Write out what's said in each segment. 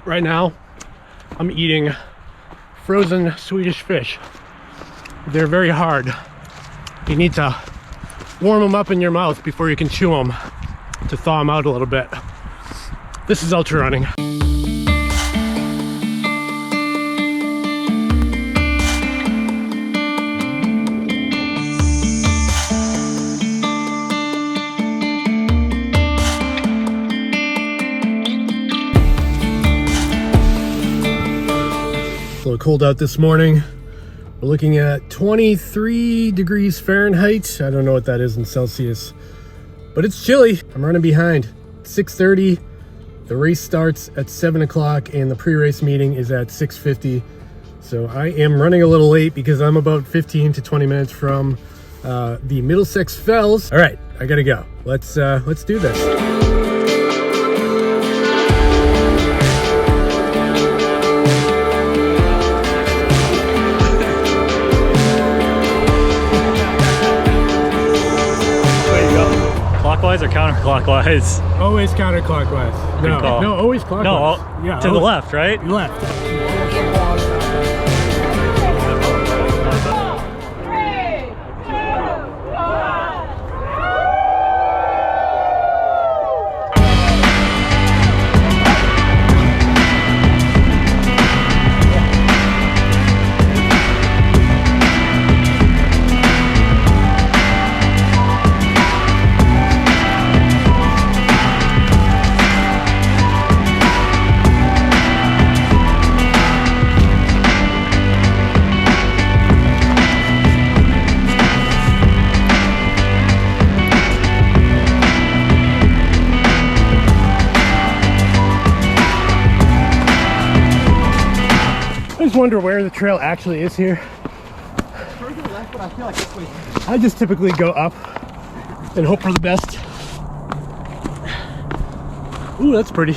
Right now, I'm eating frozen Swedish fish. They're very hard. You need to warm them up in your mouth before you can chew them to thaw them out a little bit. This is ultra running. A little cold out this morning. We're looking at 23 degrees Fahrenheit. I don't know what that is in Celsius, but it's chilly. I'm running behind. 6:30. The race starts at 7 o'clock and the pre-race meeting is at 6:50. So I am running a little late because I'm about 15 to 20 minutes from the Middlesex Fells. All right, I gotta go. Let's do this. Clockwise or counterclockwise? Always counterclockwise. No, always clockwise. No, yeah, to the left, right? Left. 3, 2, 1. I just wonder where the trail actually is here. Further left, but I feel like this way. I just typically go up and hope for the best. Ooh, that's pretty.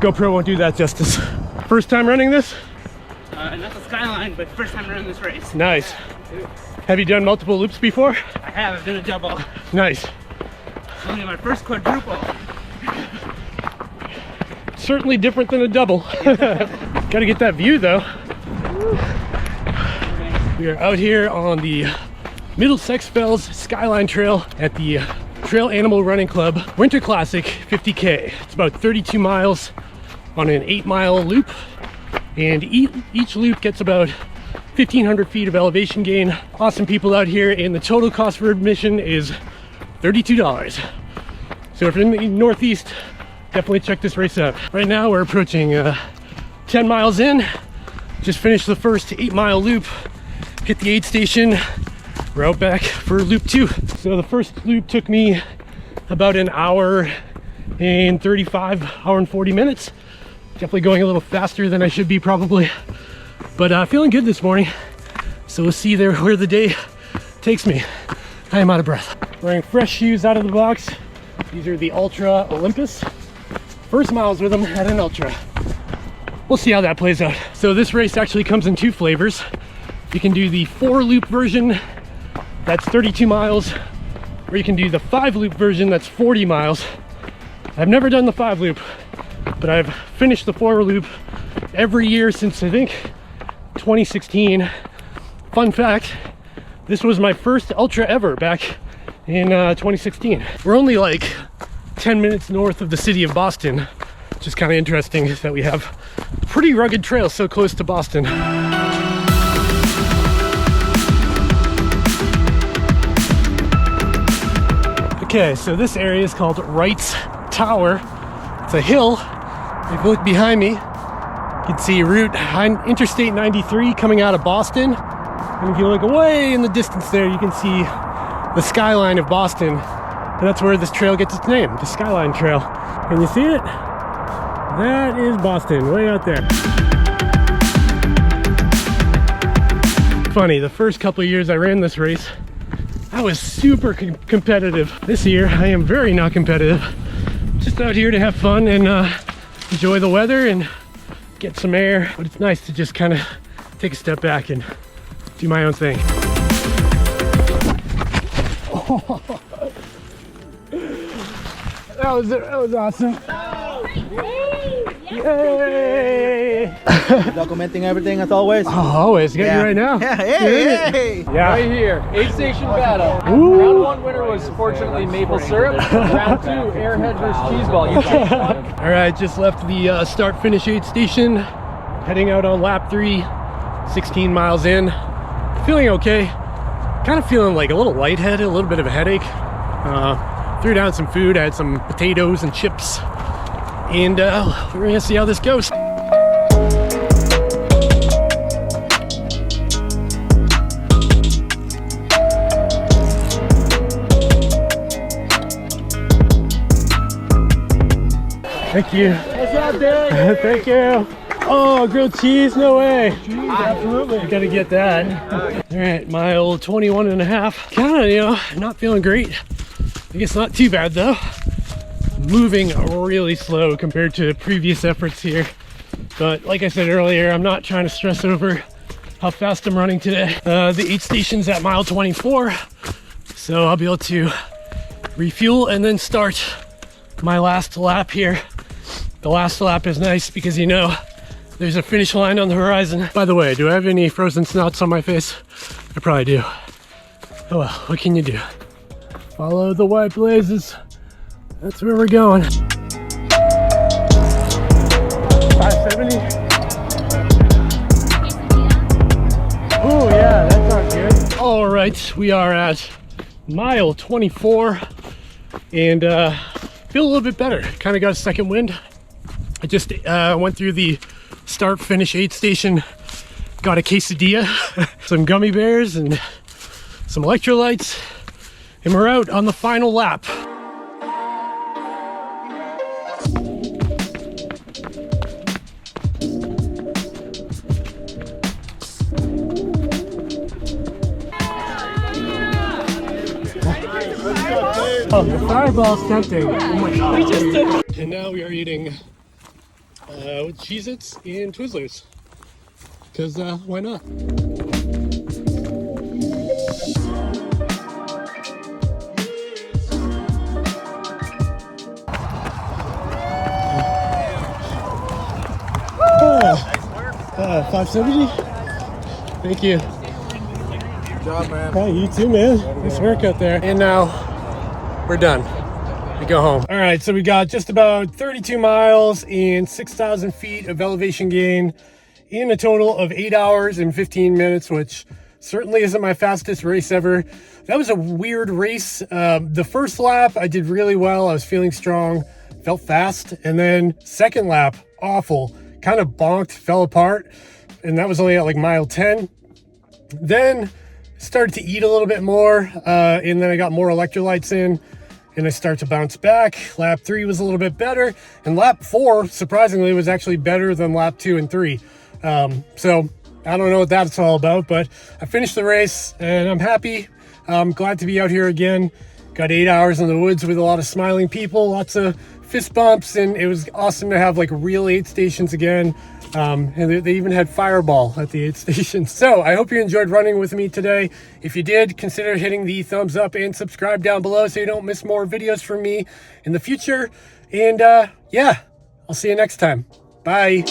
GoPro won't do that justice. First time running this? Not the skyline, but first time running this race. Nice. Have you done multiple loops before? I have. I've done a double. Nice. Only my first quadruple. Certainly different than a double. Gotta get that view though. We are out here on the Middlesex Fells Skyline Trail at the Trail Animal Running Club Winter Classic 50K. It's about 32 miles on an 8-mile loop, and each loop gets about 1,500 feet of elevation gain. Awesome people out here, and the total cost for admission is $32. So if you're in the Northeast, definitely check this race out. Right now we're approaching 10 miles in. Just finished the first 8-mile loop, hit the aid station. We're out back for loop 2. So the first loop took me about an hour and 40 minutes. Definitely going a little faster than I should be probably, but feeling good this morning. So we'll see where the day takes me. I am out of breath. Wearing fresh shoes out of the box. These are the Ultra Olympus. First miles with them at an Ultra. We'll see how that plays out. So this race actually comes in 2 flavors. You can do the 4-loop version, that's 32 miles, or you can do the 5-loop version, that's 40 miles. I've never done the 5-loop, but I've finished the 4-loop every year since I think 2016. Fun fact, this was my first Ultra ever back in 2016. We're only like 10 minutes north of the city of Boston, which is kind of interesting that we have pretty rugged trails so close to Boston. Okay, so this area is called Wright's Tower. It's a hill. If you look behind me, you can see Interstate 93 coming out of Boston. And if you look away in the distance there, you can see the skyline of Boston. And that's where this trail gets its name, the Skyline Trail. Can you see it? That is Boston, way out there. Funny, the first couple of years I ran this race, I was super competitive. This year, I am very not competitive. Just out here to have fun and enjoy the weather and get some air. But it's nice to just kind of take a step back and do my own thing. That was awesome. Yay! Documenting everything as always. Oh, always. Got you right now. Yeah, hey. Yeah. Right here, 8-station battle. Ooh. Round 1 winner was fortunately maple syrup. Round 2, airhead versus cheese ball. You choose one. All right, just left the start-finish aid station. Heading out on lap 3, 16 miles in. Feeling okay. Kind of feeling like a little lightheaded, a little bit of a headache. Threw down some food. I had some potatoes and chips. And we're gonna see how this goes. Thank you. What's up, Derek? Thank you. Oh, grilled cheese? No way. Cheese, absolutely. I gotta get that. All right, mile 21 and a half. Kind of, you know, not feeling great. I guess not too bad though. Moving really slow compared to previous efforts here. But like I said earlier, I'm not trying to stress over how fast I'm running today. The aid station's at mile 24. So I'll be able to refuel and then start my last lap here. The last lap is nice because, you know, there's a finish line on the horizon. By the way, do I have any frozen snouts on my face? I probably do. Oh well, what can you do? Follow the white blazes. That's where we're going. 570? Oh yeah, that sounds good. All right, we are at mile 24 and feel a little bit better. Kind of got a second wind. I just went through the start finish aid station, got a quesadilla, some gummy bears and some electrolytes, and we're out on the final lap. Oh, the fireball's tempting. Oh my god. We just did. And now we are eating Cheez-Its and Twizzlers. Because why not? Oh, 570? Thank you. Good job, man. Hey, you too, man. Nice work out there. And now we're done. We go home. All right, so we got just about 32 miles and 6,000 feet of elevation gain in a total of 8 hours and 15 minutes, which certainly isn't my fastest race ever. That was a weird race. The first lap, I did really well. I was feeling strong, felt fast. And then second lap, awful. Kind of bonked, fell apart. And that was only at like mile 10. Then started to eat a little bit more. And then I got more electrolytes in. And I start to bounce back. Lap 3 was a little bit better. And lap 4, surprisingly, was actually better than lap 2 and 3. So I don't know what that's all about, but I finished the race and I'm happy. I'm glad to be out here again. Got 8 hours in the woods with a lot of smiling people, lots of fist bumps, and it was awesome to have like real aid stations again. And they even had Fireball at the aid station. So I hope you enjoyed running with me today. If you did, consider hitting the thumbs up and subscribe down below so you don't miss more videos from me in the future. And yeah, I'll see you next time. Bye.